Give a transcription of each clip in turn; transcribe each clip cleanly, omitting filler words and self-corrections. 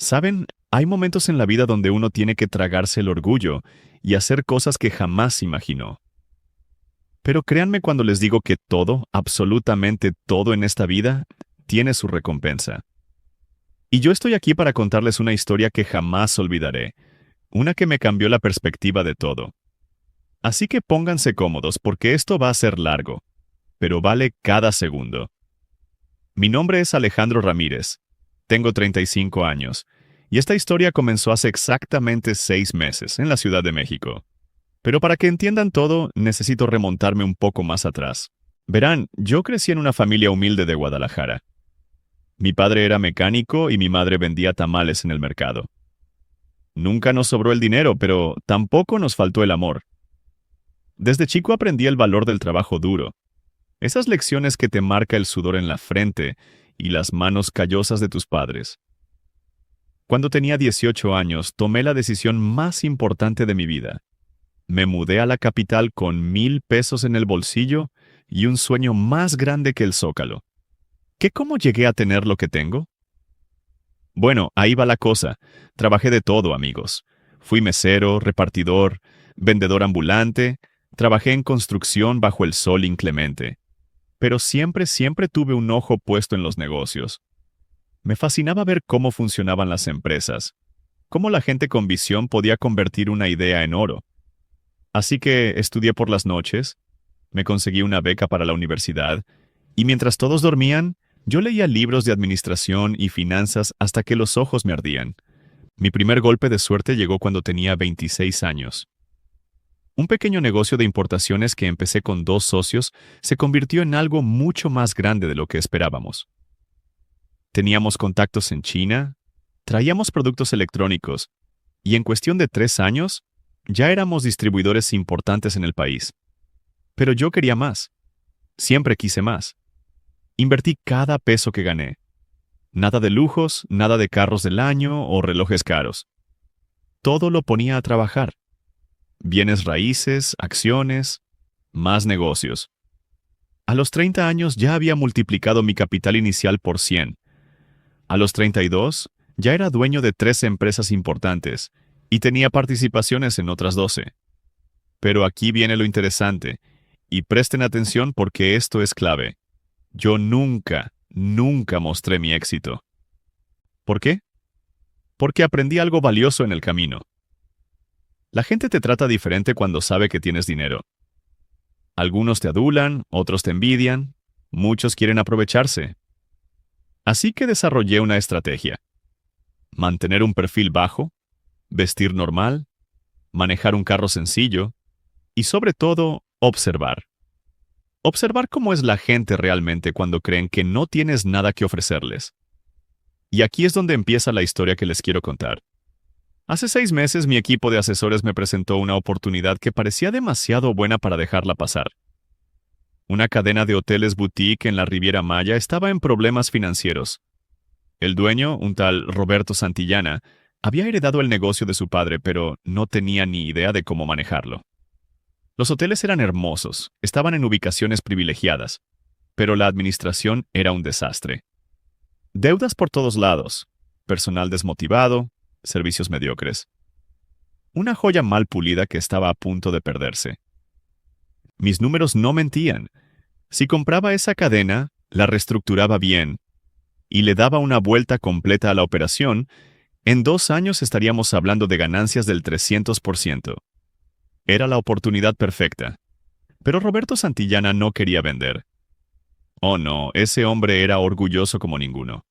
Saben, hay momentos en la vida donde uno tiene que tragarse el orgullo y hacer cosas que jamás imaginó. Pero créanme cuando les digo que todo, absolutamente todo en esta vida, tiene su recompensa. Y yo estoy aquí para contarles una historia que jamás olvidaré, una que me cambió la perspectiva de todo. Así que pónganse cómodos porque esto va a ser largo, pero vale cada segundo. Mi nombre es Alejandro Ramírez, tengo 35 años, y esta historia comenzó hace exactamente 6 meses en la Ciudad de México. Pero para que entiendan todo, necesito remontarme un poco más atrás. Verán, yo crecí en una familia humilde de Guadalajara. Mi padre era mecánico y mi madre vendía tamales en el mercado. Nunca nos sobró el dinero, pero tampoco nos faltó el amor. Desde chico aprendí el valor del trabajo duro. Esas lecciones que te marca el sudor en la frente y las manos callosas de tus padres. Cuando tenía 18 años, tomé la decisión más importante de mi vida. Me mudé a la capital con 1,000 pesos en el bolsillo y un sueño más grande que el Zócalo. ¿Cómo llegué a tener lo que tengo? Bueno, ahí va la cosa. Trabajé de todo, amigos. Fui mesero, repartidor, vendedor ambulante, trabajé en construcción bajo el sol inclemente. Pero siempre tuve un ojo puesto en los negocios. Me fascinaba ver cómo funcionaban las empresas, cómo la gente con visión podía convertir una idea en oro. Así que estudié por las noches, me conseguí una beca para la universidad, y mientras todos dormían, yo leía libros de administración y finanzas hasta que los ojos me ardían. Mi primer golpe de suerte llegó cuando tenía 26 años. Un pequeño negocio de importaciones que empecé con 2 socios se convirtió en algo mucho más grande de lo que esperábamos. Teníamos contactos en China, traíamos productos electrónicos, y en cuestión de 3 años, ya éramos distribuidores importantes en el país. Pero yo quería más. Siempre quise más. Invertí cada peso que gané. Nada de lujos, nada de carros del año o relojes caros. Todo lo ponía a trabajar. Bienes raíces, acciones, más negocios. A los 30 años ya había multiplicado mi capital inicial por 100. A los 32 ya era dueño de 3 empresas importantes y tenía participaciones en otras 12. Pero aquí viene lo interesante, y presten atención porque esto es clave. Yo nunca mostré mi éxito. ¿Por qué? Porque aprendí algo valioso en el camino. La gente te trata diferente cuando sabe que tienes dinero. Algunos te adulan, otros te envidian, muchos quieren aprovecharse. Así que desarrollé una estrategia. Mantener un perfil bajo, vestir normal, manejar un carro sencillo y sobre todo, observar. Observar cómo es la gente realmente cuando creen que no tienes nada que ofrecerles. Y aquí es donde empieza la historia que les quiero contar. Hace 6 meses mi equipo de asesores me presentó una oportunidad que parecía demasiado buena para dejarla pasar. Una cadena de hoteles boutique en la Riviera Maya estaba en problemas financieros. El dueño, un tal Roberto Santillana, había heredado el negocio de su padre, pero no tenía ni idea de cómo manejarlo. Los hoteles eran hermosos, estaban en ubicaciones privilegiadas, pero la administración era un desastre. Deudas por todos lados, personal desmotivado, servicios mediocres. Una joya mal pulida que estaba a punto de perderse. Mis números no mentían. Si compraba esa cadena, la reestructuraba bien y le daba una vuelta completa a la operación, en 2 años estaríamos hablando de ganancias del 300%. Era la oportunidad perfecta. Pero Roberto Santillana no quería vender. Oh no, ese hombre era orgulloso como ninguno.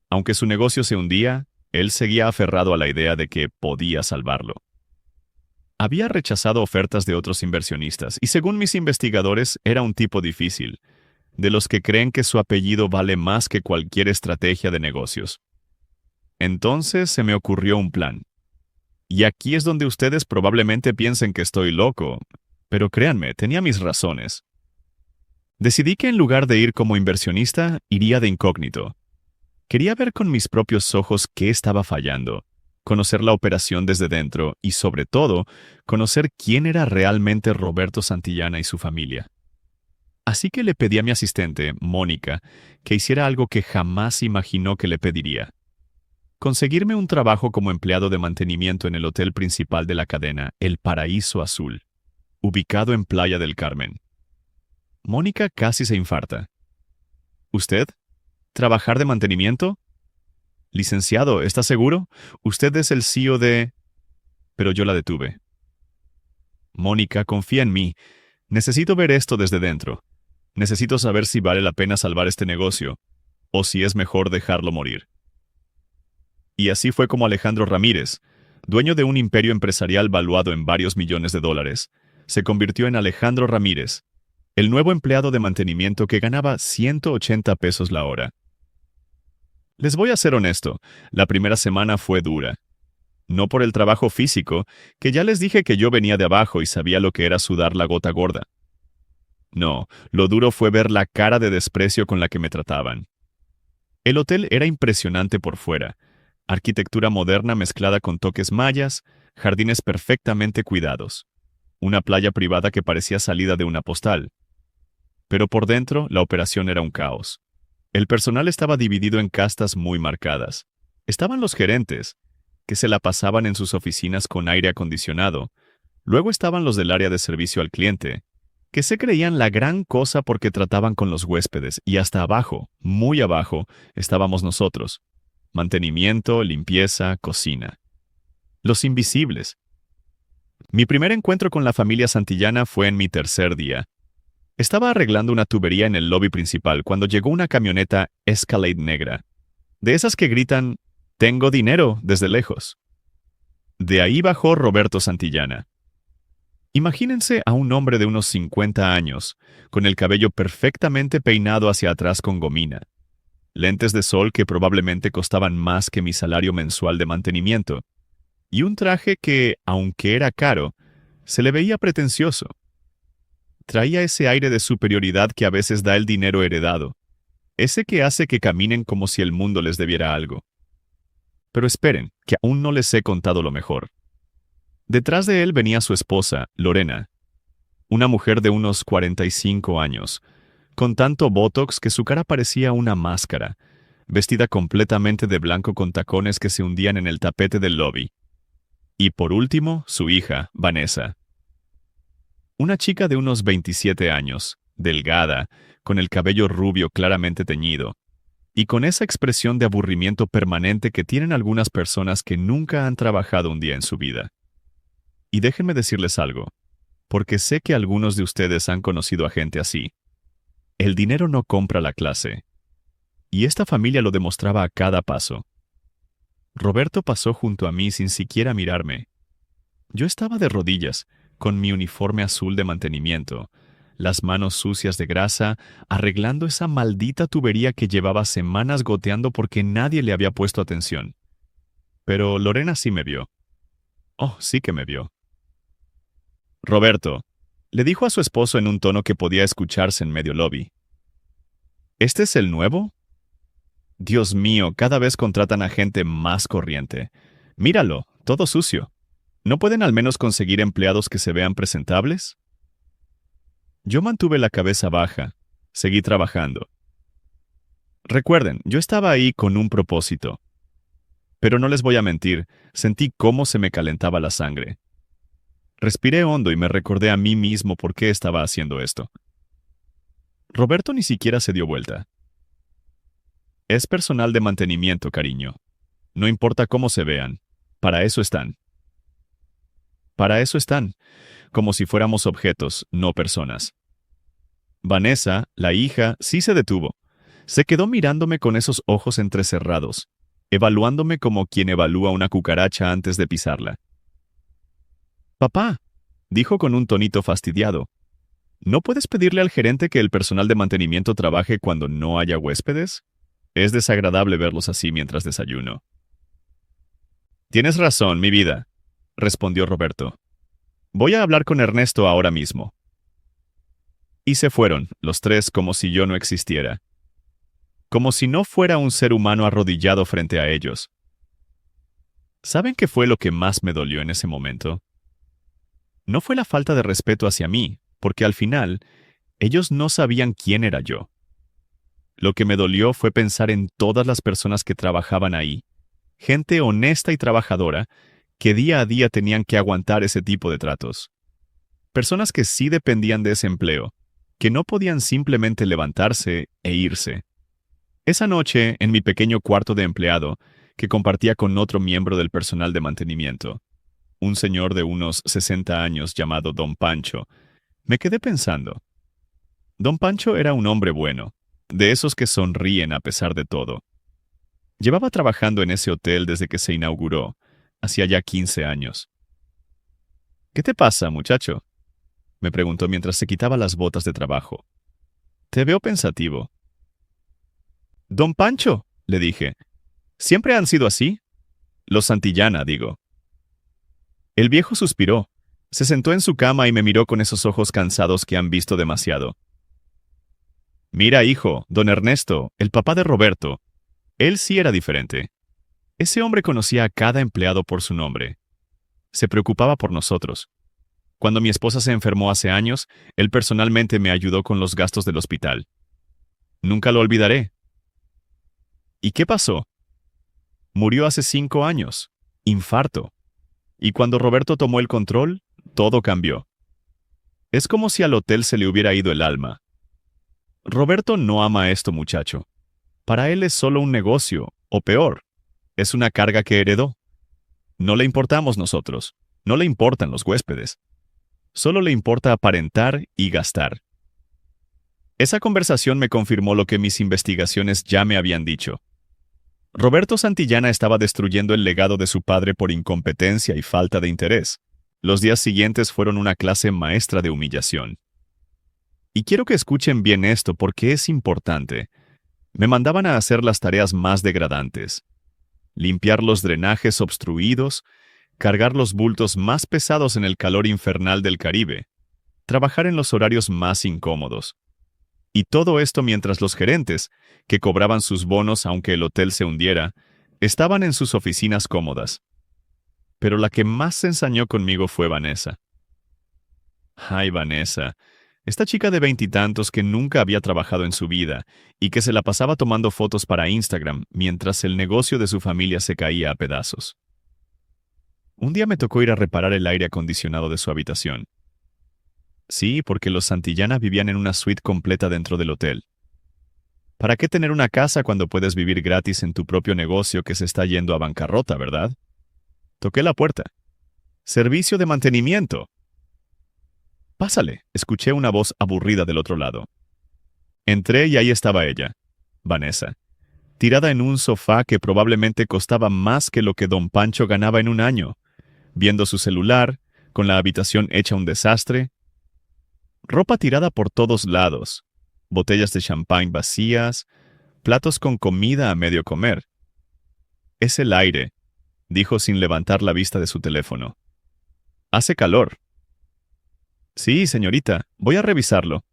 Aunque su negocio se hundía, él seguía aferrado a la idea de que podía salvarlo. Había rechazado ofertas de otros inversionistas y según mis investigadores era un tipo difícil, de los que creen que su apellido vale más que cualquier estrategia de negocios. Entonces se me ocurrió un plan. Y aquí es donde ustedes probablemente piensen que estoy loco, pero créanme, tenía mis razones. Decidí que en lugar de ir como inversionista, iría de incógnito. Quería ver con mis propios ojos qué estaba fallando, conocer la operación desde dentro y, sobre todo, conocer quién era realmente Roberto Santillana y su familia. Así que le pedí a mi asistente, Mónica, que hiciera algo que jamás imaginó que le pediría. Conseguirme un trabajo como empleado de mantenimiento en el hotel principal de la cadena, El Paraíso Azul, ubicado en Playa del Carmen. Mónica casi se infarta. ¿Usted? ¿Trabajar de mantenimiento? Licenciado, ¿está seguro? Usted es el CEO de... Pero yo la detuve. Mónica, confía en mí. Necesito ver esto desde dentro. Necesito saber si vale la pena salvar este negocio, o si es mejor dejarlo morir. Y así fue como Alejandro Ramírez, dueño de un imperio empresarial valuado en varios millones de dólares, se convirtió en Alejandro Ramírez, el nuevo empleado de mantenimiento que ganaba 180 pesos la hora. Les voy a ser honesto, la primera semana fue dura. No por el trabajo físico, que ya les dije que yo venía de abajo y sabía lo que era sudar la gota gorda. No, lo duro fue ver la cara de desprecio con la que me trataban. El hotel era impresionante por fuera, arquitectura moderna mezclada con toques mayas, jardines perfectamente cuidados, una playa privada que parecía salida de una postal. Pero por dentro, la operación era un caos. El personal estaba dividido en castas muy marcadas. Estaban los gerentes, que se la pasaban en sus oficinas con aire acondicionado. Luego estaban los del área de servicio al cliente, que se creían la gran cosa porque trataban con los huéspedes, y hasta abajo, muy abajo, estábamos nosotros. Mantenimiento, limpieza, cocina. Los invisibles. Mi primer encuentro con la familia Santillana fue en mi tercer día. Estaba arreglando una tubería en el lobby principal cuando llegó una camioneta Escalade negra, de esas que gritan, «Tengo dinero», desde lejos. De ahí bajó Roberto Santillana. Imagínense a un hombre de unos 50 años, con el cabello perfectamente peinado hacia atrás con gomina, lentes de sol que probablemente costaban más que mi salario mensual de mantenimiento, y un traje que, aunque era caro, se le veía pretencioso. Traía ese aire de superioridad que a veces da el dinero heredado, ese que hace que caminen como si el mundo les debiera algo. Pero esperen, que aún no les he contado lo mejor. Detrás de él venía su esposa, Lorena, una mujer de unos 45 años, con tanto botox que su cara parecía una máscara, vestida completamente de blanco con tacones que se hundían en el tapete del lobby. Y por último, su hija, Vanessa. Una chica de unos 27 años, delgada, con el cabello rubio claramente teñido, y con esa expresión de aburrimiento permanente que tienen algunas personas que nunca han trabajado un día en su vida. Y déjenme decirles algo, porque sé que algunos de ustedes han conocido a gente así. El dinero no compra la clase. Y esta familia lo demostraba a cada paso. Roberto pasó junto a mí sin siquiera mirarme. Yo estaba de rodillas, con mi uniforme azul de mantenimiento, las manos sucias de grasa, arreglando esa maldita tubería que llevaba semanas goteando porque nadie le había puesto atención. Pero Lorena sí me vio. Oh, sí que me vio. Roberto, le dijo a su esposo en un tono que podía escucharse en medio lobby. ¿Este es el nuevo? Dios mío, cada vez contratan a gente más corriente. Míralo, todo sucio. ¿No pueden al menos conseguir empleados que se vean presentables? Yo mantuve la cabeza baja. Seguí trabajando. Recuerden, yo estaba ahí con un propósito. Pero no les voy a mentir, sentí cómo se me calentaba la sangre. Respiré hondo y me recordé a mí mismo por qué estaba haciendo esto. Roberto ni siquiera se dio vuelta. Es personal de mantenimiento, cariño. No importa cómo se vean. Para eso están. Para eso están, como si fuéramos objetos, no personas. Vanessa, la hija, sí se detuvo. Se quedó mirándome con esos ojos entrecerrados, evaluándome como quien evalúa una cucaracha antes de pisarla. «Papá», dijo con un tonito fastidiado, «¿no puedes pedirle al gerente que el personal de mantenimiento trabaje cuando no haya huéspedes? Es desagradable verlos así mientras desayuno». «Tienes razón, mi vida», respondió Roberto. «Voy a hablar con Ernesto ahora mismo». Y se fueron, los tres, como si yo no existiera. Como si no fuera un ser humano arrodillado frente a ellos. ¿Saben qué fue lo que más me dolió en ese momento? No fue la falta de respeto hacia mí, porque al final, ellos no sabían quién era yo. Lo que me dolió fue pensar en todas las personas que trabajaban ahí, Gente honesta y trabajadora que día a día tenían que aguantar ese tipo de tratos. Personas que sí dependían de ese empleo, que no podían simplemente levantarse e irse. Esa noche, en mi pequeño cuarto de empleado, que compartía con otro miembro del personal de mantenimiento, un señor de unos 60 años llamado Don Pancho, me quedé pensando. Don Pancho era un hombre bueno, de esos que sonríen a pesar de todo. Llevaba trabajando en ese hotel desde que se inauguró, hacía ya 15 años. ¿Qué te pasa, muchacho?, me preguntó mientras se quitaba las botas de trabajo. Te veo pensativo. Don Pancho, le dije, ¿siempre han sido así? Los Santillana, digo. El viejo suspiró, se sentó en su cama y me miró con esos ojos cansados que han visto demasiado. Mira, hijo, don Ernesto, el papá de Roberto. Él sí era diferente. Ese hombre conocía a cada empleado por su nombre. Se preocupaba por nosotros. Cuando mi esposa se enfermó hace años, él personalmente me ayudó con los gastos del hospital. Nunca lo olvidaré. ¿Y qué pasó? Murió hace 5 años. Infarto. Y cuando Roberto tomó el control, todo cambió. Es como si al hotel se le hubiera ido el alma. Roberto no ama a esto, muchacho. Para él es solo un negocio, o peor, es una carga que heredó. No le importamos nosotros, no le importan los huéspedes. Solo le importa aparentar y gastar. Esa conversación me confirmó lo que mis investigaciones ya me habían dicho. Roberto Santillana estaba destruyendo el legado de su padre por incompetencia y falta de interés. Los días siguientes fueron una clase maestra de humillación. Y quiero que escuchen bien esto porque es importante. Me mandaban a hacer las tareas más degradantes. Limpiar los drenajes obstruidos, cargar los bultos más pesados en el calor infernal del Caribe, trabajar en los horarios más incómodos. Y todo esto mientras los gerentes, que cobraban sus bonos aunque el hotel se hundiera, estaban en sus oficinas cómodas. Pero la que más se ensañó conmigo fue Vanessa. Ay, Vanessa, esta chica de 20 y tantos que nunca había trabajado en su vida y que se la pasaba tomando fotos para Instagram mientras el negocio de su familia se caía a pedazos. Un día me tocó ir a reparar el aire acondicionado de su habitación. Sí, porque los Santillana vivían en una suite completa dentro del hotel. ¿Para qué tener una casa cuando puedes vivir gratis en tu propio negocio que se está yendo a bancarrota, verdad? Toqué la puerta. ¡Servicio de mantenimiento! Pásale, escuché una voz aburrida del otro lado. Entré y ahí estaba ella, Vanessa, tirada en un sofá que probablemente costaba más que lo que don Pancho ganaba en un año, viendo su celular, con la habitación hecha un desastre, ropa tirada por todos lados, botellas de champán vacías, platos con comida a medio comer. Es el aire, dijo sin levantar la vista de su teléfono. Hace calor. Sí, señorita, voy a revisarlo.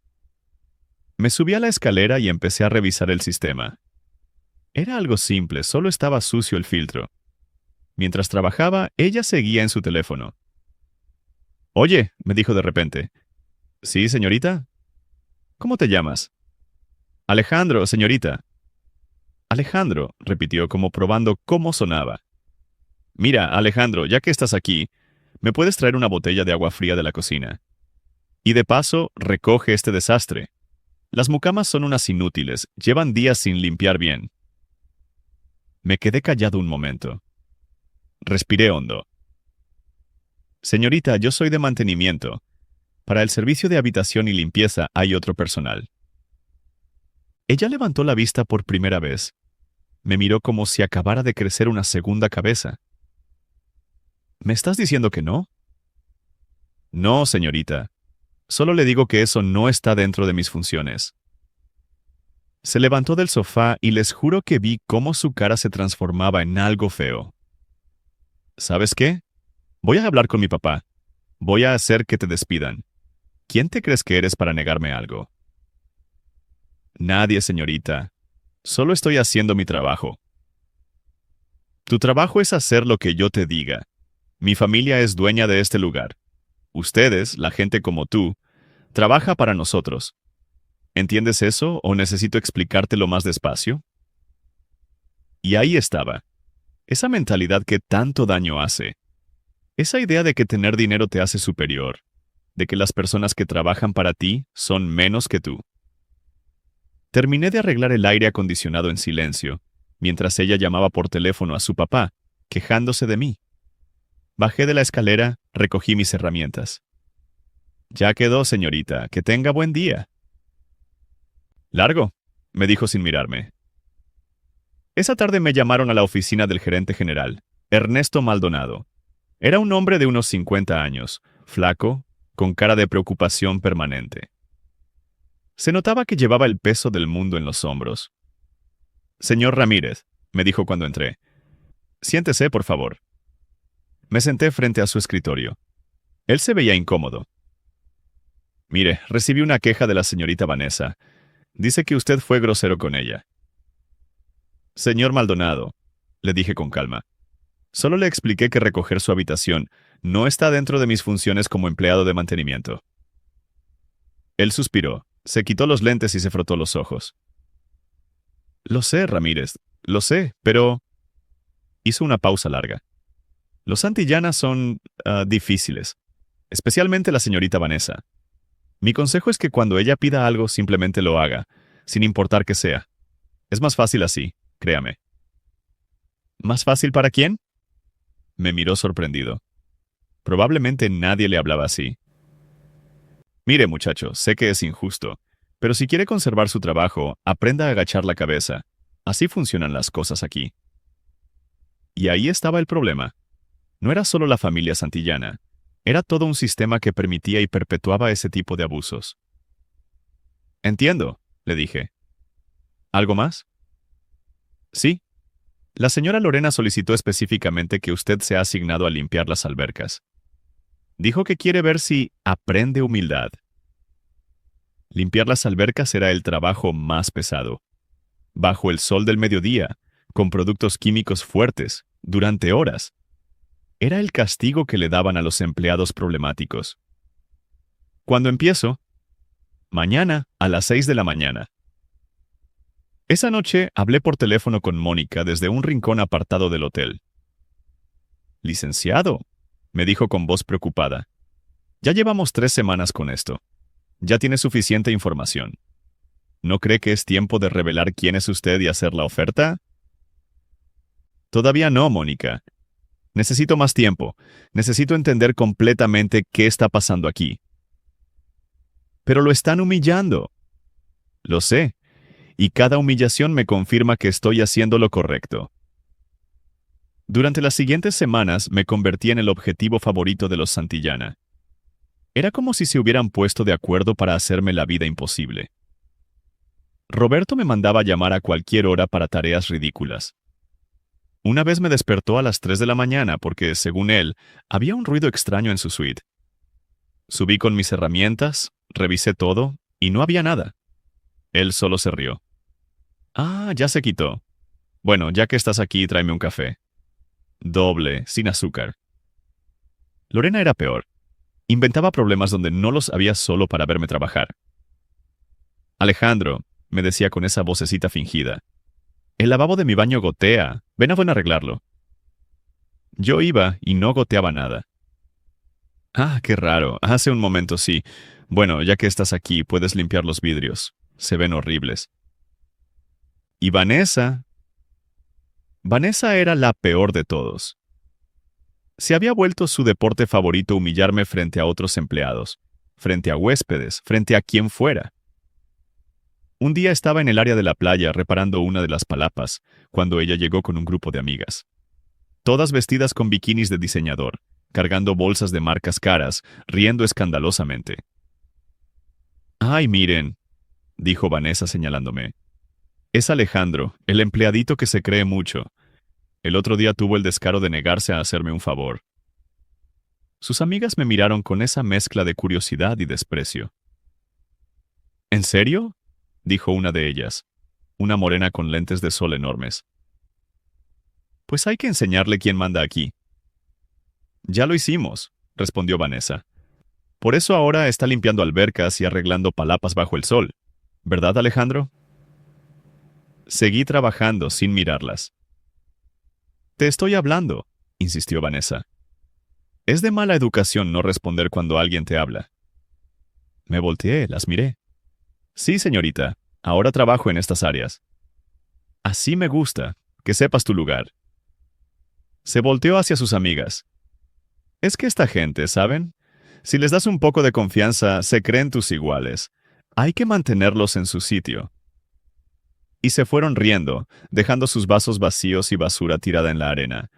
Me subí a la escalera y empecé a revisar el sistema. Era algo simple, solo estaba sucio el filtro. Mientras trabajaba, ella seguía en su teléfono. Oye, me dijo de repente. ¿Sí, señorita? ¿Cómo te llamas? Alejandro, señorita. Alejandro, repitió como probando cómo sonaba. Mira, Alejandro, ya que estás aquí, ¿me puedes traer una botella de agua fría de la cocina? Y de paso, recoge este desastre. Las mucamas son unas inútiles, llevan días sin limpiar bien. Me quedé callado un momento. Respiré hondo. Señorita, yo soy de mantenimiento. Para el servicio de habitación y limpieza hay otro personal. Ella levantó la vista por primera vez. Me miró como si acabara de crecer una segunda cabeza. ¿Me estás diciendo que no? No, señorita. Solo le digo que eso no está dentro de mis funciones. Se levantó del sofá y les juro que vi cómo su cara se transformaba en algo feo. ¿Sabes qué? Voy a hablar con mi papá. Voy a hacer que te despidan. ¿Quién te crees que eres para negarme algo? Nadie, señorita. Solo estoy haciendo mi trabajo. Tu trabajo es hacer lo que yo te diga. Mi familia es dueña de este lugar. Ustedes, la gente como tú, trabaja para nosotros. ¿Entiendes eso o necesito explicártelo más despacio? Y ahí estaba. Esa mentalidad que tanto daño hace. Esa idea de que tener dinero te hace superior, de que las personas que trabajan para ti son menos que tú. Terminé de arreglar el aire acondicionado en silencio, mientras ella llamaba por teléfono a su papá, quejándose de mí. Bajé de la escalera, recogí mis herramientas. Ya quedó, señorita, que tenga buen día. Largo, me dijo sin mirarme. Esa tarde me llamaron a la oficina del gerente general, Ernesto Maldonado. Era un hombre de unos 50 años, flaco, con cara de preocupación permanente. Se notaba que llevaba el peso del mundo en los hombros. Señor Ramírez, me dijo cuando entré. Siéntese, por favor. Me senté frente a su escritorio. Él se veía incómodo. Mire, recibí una queja de la señorita Vanessa. Dice que usted fue grosero con ella. Señor Maldonado, le dije con calma. Solo le expliqué que recoger su habitación no está dentro de mis funciones como empleado de mantenimiento. Él suspiró, se quitó los lentes y se frotó los ojos. Lo sé, Ramírez, lo sé, pero... Hizo una pausa larga. Los Santillana son difíciles, especialmente la señorita Vanessa. Mi consejo es que cuando ella pida algo simplemente lo haga, sin importar qué sea. Es más fácil así, créame. ¿Más fácil para quién? Me miró sorprendido. Probablemente nadie le hablaba así. Mire, muchacho, sé que es injusto, pero si quiere conservar su trabajo, aprenda a agachar la cabeza. Así funcionan las cosas aquí. Y ahí estaba el problema. No era solo la familia Santillana, era todo un sistema que permitía y perpetuaba ese tipo de abusos. Entiendo, le dije. ¿Algo más? Sí. La señora Lorena solicitó específicamente que usted sea asignado a limpiar las albercas. Dijo que quiere ver si aprende humildad. Limpiar las albercas era el trabajo más pesado. Bajo el sol del mediodía, con productos químicos fuertes, durante horas. Era el castigo que le daban a los empleados problemáticos. ¿Cuándo empiezo? Mañana, a las 6 de la mañana. Esa noche hablé por teléfono con Mónica desde un rincón apartado del hotel. Licenciado, me dijo con voz preocupada. Ya llevamos 3 semanas con esto. Ya tiene suficiente información. ¿No cree que es tiempo de revelar quién es usted y hacer la oferta? Todavía no, Mónica. Necesito más tiempo. Necesito entender completamente qué está pasando aquí. Pero lo están humillando. Lo sé, y cada humillación me confirma que estoy haciendo lo correcto. Durante las siguientes semanas me convertí en el objetivo favorito de los Santillana. Era como si se hubieran puesto de acuerdo para hacerme la vida imposible. Roberto me mandaba llamar a cualquier hora para tareas ridículas. Una vez me despertó a las 3 de la mañana porque, según él, había un ruido extraño en su suite. Subí con mis herramientas, revisé todo, y no había nada. Él solo se rió. Ah, ya se quitó. Bueno, ya que estás aquí, tráeme un café. Doble, sin azúcar. Lorena era peor. Inventaba problemas donde no los había solo para verme trabajar. Alejandro, me decía con esa vocecita fingida. El lavabo de mi baño gotea. Ven a arreglarlo. Yo iba y no goteaba nada. Ah, qué raro. Hace un momento sí. Bueno, ya que estás aquí, puedes limpiar los vidrios. Se ven horribles. Y Vanessa... Vanessa era la peor de todos. Se había vuelto su deporte favorito humillarme frente a otros empleados, frente a huéspedes, frente a quien fuera. Un día estaba en el área de la playa reparando una de las palapas, cuando ella llegó con un grupo de amigas. Todas vestidas con bikinis de diseñador, cargando bolsas de marcas caras, riendo escandalosamente. «Ay, miren», dijo Vanessa señalándome. «Es Alejandro, el empleadito que se cree mucho. El otro día tuvo el descaro de negarse a hacerme un favor». Sus amigas me miraron con esa mezcla de curiosidad y desprecio. «¿En serio?», dijo una de ellas, una morena con lentes de sol enormes. «Pues hay que enseñarle quién manda aquí». «Ya lo hicimos», respondió Vanessa. «Por eso ahora está limpiando albercas y arreglando palapas bajo el sol. ¿Verdad, Alejandro?» Seguí trabajando sin mirarlas. Te estoy hablando, insistió Vanessa. Es de mala educación no responder cuando alguien te habla. Me volteé, las miré. Sí, señorita, ahora trabajo en estas áreas. Así me gusta, que sepas tu lugar. Se volteó hacia sus amigas. Es que esta gente, ¿saben? Si les das un poco de confianza, se creen tus iguales. Hay que mantenerlos en su sitio. Y se fueron riendo, dejando sus vasos vacíos y basura tirada en la arena.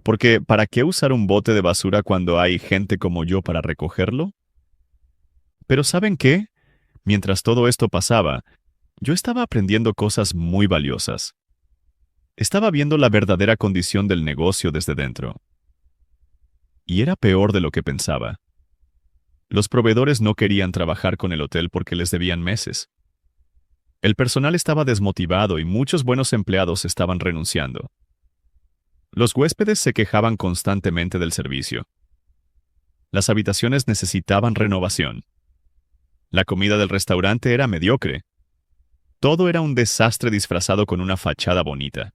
Porque, ¿para qué usar un bote de basura cuando hay gente como yo para recogerlo? Pero ¿saben qué? Mientras todo esto pasaba, yo estaba aprendiendo cosas muy valiosas. Estaba viendo la verdadera condición del negocio desde dentro. Y era peor de lo que pensaba. Los proveedores no querían trabajar con el hotel porque les debían meses. El personal estaba desmotivado y muchos buenos empleados estaban renunciando. Los huéspedes se quejaban constantemente del servicio. Las habitaciones necesitaban renovación. La comida del restaurante era mediocre. Todo era un desastre disfrazado con una fachada bonita.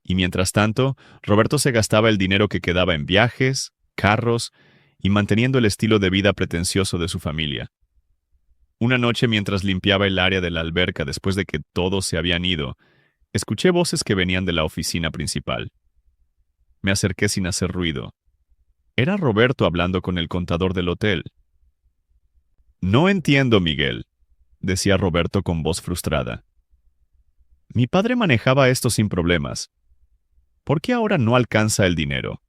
Y mientras tanto, Roberto se gastaba el dinero que quedaba en viajes, carros y manteniendo el estilo de vida pretencioso de su familia. Una noche, mientras limpiaba el área de la alberca después de que todos se habían ido, escuché voces que venían de la oficina principal. Me acerqué sin hacer ruido. Era Roberto hablando con el contador del hotel. No entiendo, Miguel, decía Roberto con voz frustrada. Mi padre manejaba esto sin problemas. ¿Por qué ahora no alcanza el dinero?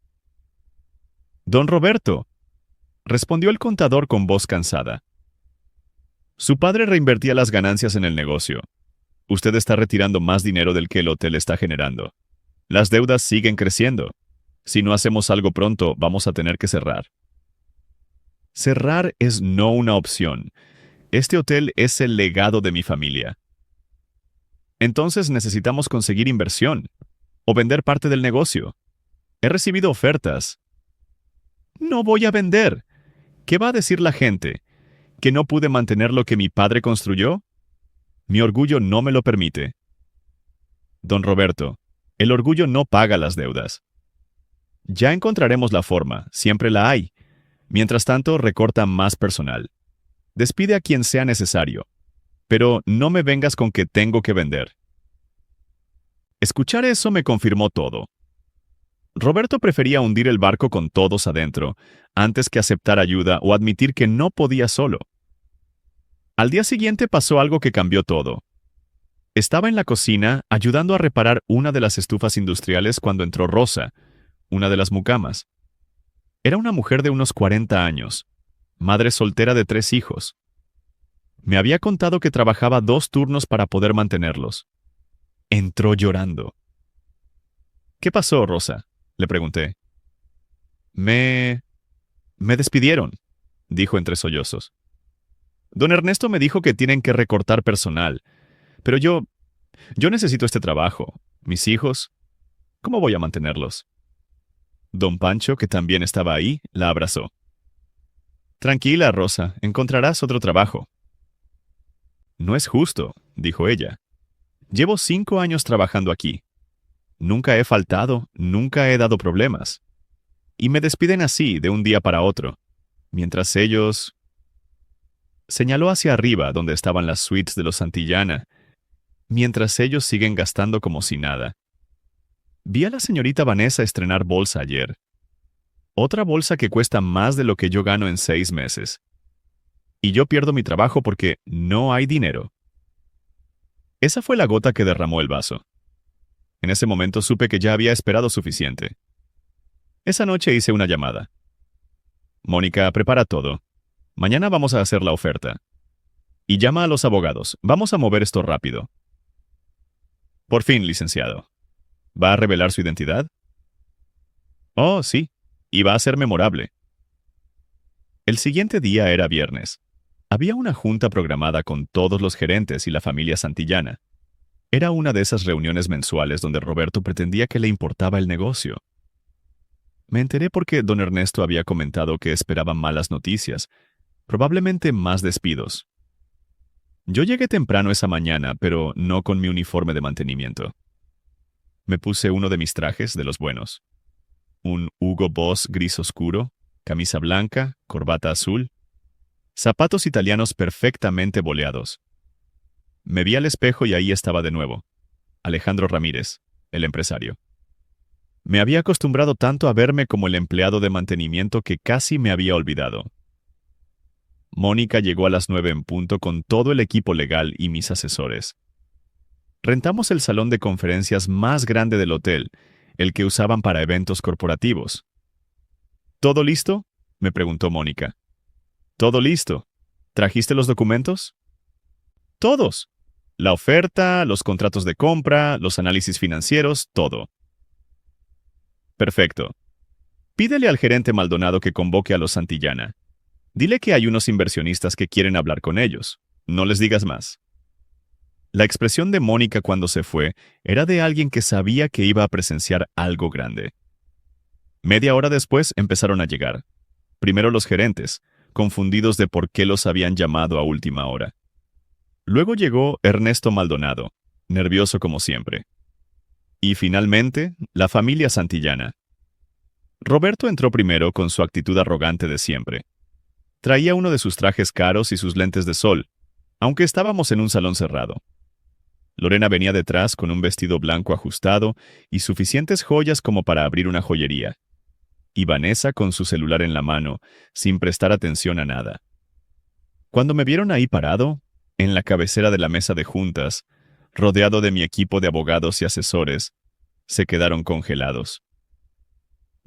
Don Roberto, respondió el contador con voz cansada. Su padre reinvertía las ganancias en el negocio. Usted está retirando más dinero del que el hotel está generando. Las deudas siguen creciendo. Si no hacemos algo pronto, vamos a tener que cerrar. Cerrar es no una opción. Este hotel es el legado de mi familia. Entonces necesitamos conseguir inversión o vender parte del negocio. He recibido ofertas. No voy a vender. ¿Qué va a decir la gente? ¿Que no pude mantener lo que mi padre construyó? Mi orgullo no me lo permite. Don Roberto, el orgullo no paga las deudas. Ya encontraremos la forma, siempre la hay. Mientras tanto, recorta más personal. Despide a quien sea necesario. Pero no me vengas con que tengo que vender. Escuchar eso me confirmó todo. Roberto prefería hundir el barco con todos adentro, antes que aceptar ayuda o admitir que no podía solo. Al día siguiente pasó algo que cambió todo. Estaba en la cocina ayudando a reparar una de las estufas industriales cuando entró Rosa, una de las mucamas. Era una mujer de unos 40 años, madre soltera de 3 hijos. Me había contado que trabajaba 2 turnos para poder mantenerlos. Entró llorando. ¿Qué pasó, Rosa?, le pregunté. Me despidieron, dijo entre sollozos. Don Ernesto me dijo que tienen que recortar personal, pero yo necesito este trabajo. Mis hijos, ¿cómo voy a mantenerlos? Don Pancho, que también estaba ahí, la abrazó. Tranquila, Rosa, encontrarás otro trabajo. No es justo, dijo ella. Llevo 5 años trabajando aquí. Nunca he faltado, nunca he dado problemas. Y me despiden así, de un día para otro, mientras ellos... Señaló hacia arriba, donde estaban las suites de los Santillana, mientras ellos siguen gastando como si nada. Vi a la señorita Vanessa estrenar bolsa ayer. Otra bolsa que cuesta más de lo que yo gano en 6 meses. Y yo pierdo mi trabajo porque no hay dinero. Esa fue la gota que derramó el vaso. En ese momento supe que ya había esperado suficiente. Esa noche hice una llamada. Mónica, prepara todo. Mañana vamos a hacer la oferta. Y llama a los abogados. Vamos a mover esto rápido. Por fin, licenciado. ¿Va a revelar su identidad? Oh, sí. Y va a ser memorable. El siguiente día era viernes. Había una junta programada con todos los gerentes y la familia Santillana. Era una de esas reuniones mensuales donde Roberto pretendía que le importaba el negocio. Me enteré porque don Ernesto había comentado que esperaba malas noticias, probablemente más despidos. Yo llegué temprano esa mañana, pero no con mi uniforme de mantenimiento. Me puse uno de mis trajes, de los buenos. Un Hugo Boss gris oscuro, camisa blanca, corbata azul, zapatos italianos perfectamente boleados. Me vi al espejo y ahí estaba de nuevo. Alejandro Ramírez, el empresario. Me había acostumbrado tanto a verme como el empleado de mantenimiento que casi me había olvidado. Mónica llegó a las 9 en punto con todo el equipo legal y mis asesores. Rentamos el salón de conferencias más grande del hotel, el que usaban para eventos corporativos. ¿Todo listo?, me preguntó Mónica. Todo listo. ¿Trajiste los documentos? Todos. La oferta, los contratos de compra, los análisis financieros, todo. Perfecto. Pídele al gerente Maldonado que convoque a los Santillana. Dile que hay unos inversionistas que quieren hablar con ellos. No les digas más. La expresión de Mónica cuando se fue era de alguien que sabía que iba a presenciar algo grande. Media hora después empezaron a llegar. Primero los gerentes, confundidos de por qué los habían llamado a última hora. Luego llegó Ernesto Maldonado, nervioso como siempre. Y finalmente, la familia Santillana. Roberto entró primero con su actitud arrogante de siempre. Traía uno de sus trajes caros y sus lentes de sol, aunque estábamos en un salón cerrado. Lorena venía detrás con un vestido blanco ajustado y suficientes joyas como para abrir una joyería. Y Vanessa con su celular en la mano, sin prestar atención a nada. Cuando me vieron ahí parado, en la cabecera de la mesa de juntas, rodeado de mi equipo de abogados y asesores, se quedaron congelados.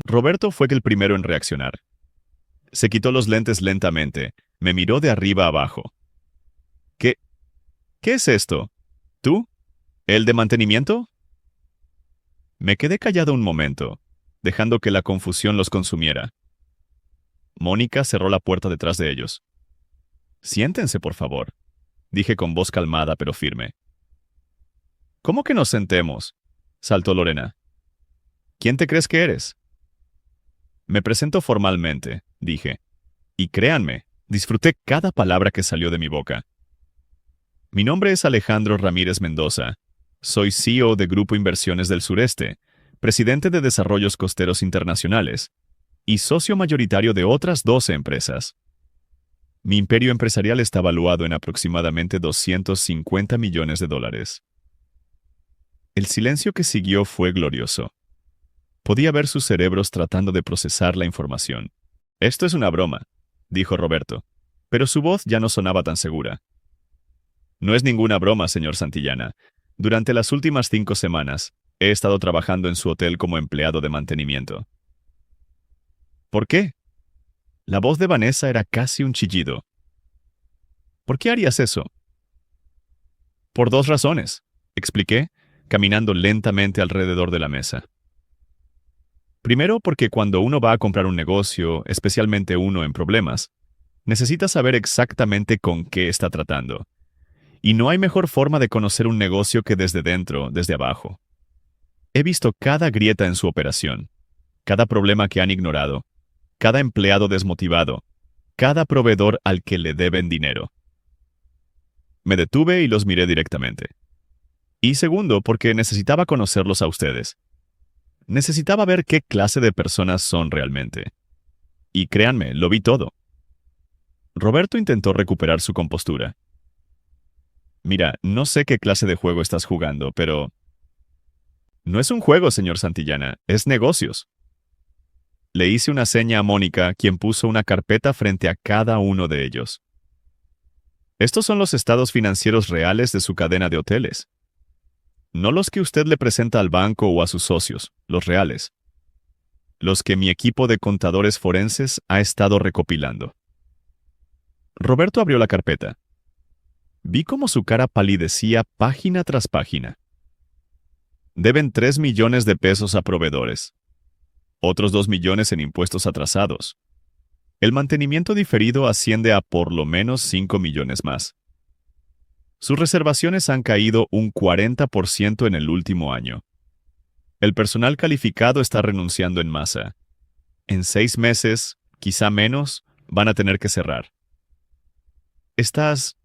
Roberto fue el primero en reaccionar. Se quitó los lentes lentamente, me miró de arriba abajo. ¿Qué es esto? ¿Tú? ¿El de mantenimiento? Me quedé callado un momento, dejando que la confusión los consumiera. Mónica cerró la puerta detrás de ellos. Siéntense, por favor, dije con voz calmada pero firme. ¿Cómo que nos sentemos?, saltó Lorena. ¿Quién te crees que eres? Me presento formalmente, dije. Y créanme, disfruté cada palabra que salió de mi boca. Mi nombre es Alejandro Ramírez Mendoza. Soy CEO de Grupo Inversiones del Sureste, presidente de Desarrollos Costeros Internacionales y socio mayoritario de otras 12 empresas. Mi imperio empresarial está valuado en aproximadamente $250 millones. El silencio que siguió fue glorioso. Podía ver sus cerebros tratando de procesar la información. Esto es una broma, dijo Roberto, pero su voz ya no sonaba tan segura. No es ninguna broma, señor Santillana. Durante las últimas 5 semanas, he estado trabajando en su hotel como empleado de mantenimiento. ¿Por qué? La voz de Vanessa era casi un chillido. ¿Por qué harías eso? Por 2 razones, expliqué, caminando lentamente alrededor de la mesa. Primero, porque cuando uno va a comprar un negocio, especialmente uno en problemas, necesita saber exactamente con qué está tratando. Y no hay mejor forma de conocer un negocio que desde dentro, desde abajo. He visto cada grieta en su operación, cada problema que han ignorado, cada empleado desmotivado, cada proveedor al que le deben dinero. Me detuve y los miré directamente. Y segundo, porque necesitaba conocerlos a ustedes. Necesitaba ver qué clase de personas son realmente. Y créanme, lo vi todo. Roberto intentó recuperar su compostura. Mira, no sé qué clase de juego estás jugando, pero... No es un juego, señor Santillana, es negocios. Le hice una seña a Mónica, quien puso una carpeta frente a cada uno de ellos. Estos son los estados financieros reales de su cadena de hoteles. No los que usted le presenta al banco o a sus socios, los reales. Los que mi equipo de contadores forenses ha estado recopilando. Roberto abrió la carpeta. Vi cómo su cara palidecía página tras página. Deben 3 millones de pesos a proveedores. Otros 2 millones en impuestos atrasados. El mantenimiento diferido asciende a por lo menos 5 millones más. Sus reservaciones han caído un 40% en el último año. El personal calificado está renunciando en masa. En 6 meses, quizá menos, van a tener que cerrar. Estás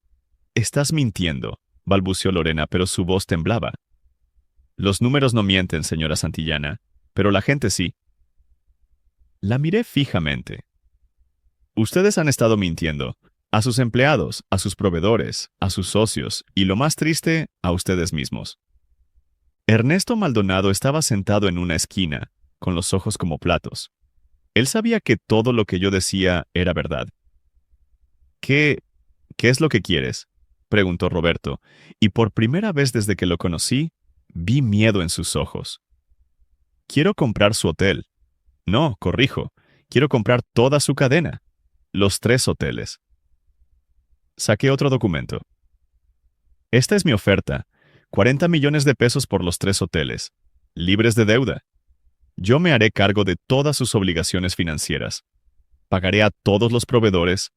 mintiendo, balbuceó Lorena, pero su voz temblaba. Los números no mienten, señora Santillana, pero la gente sí. La miré fijamente. Ustedes han estado mintiendo. A sus empleados, a sus proveedores, a sus socios y, lo más triste, a ustedes mismos. Ernesto Maldonado estaba sentado en una esquina, con los ojos como platos. Él sabía que todo lo que yo decía era verdad. ¿Qué es lo que quieres?, preguntó Roberto, y por primera vez desde que lo conocí, vi miedo en sus ojos. Quiero comprar su hotel. No, corrijo, quiero comprar toda su cadena. Los 3 hoteles. Saqué otro documento. Esta es mi oferta. 40 millones de pesos por los 3 hoteles, libres de deuda. Yo me haré cargo de todas sus obligaciones financieras. Pagaré a todos los proveedores.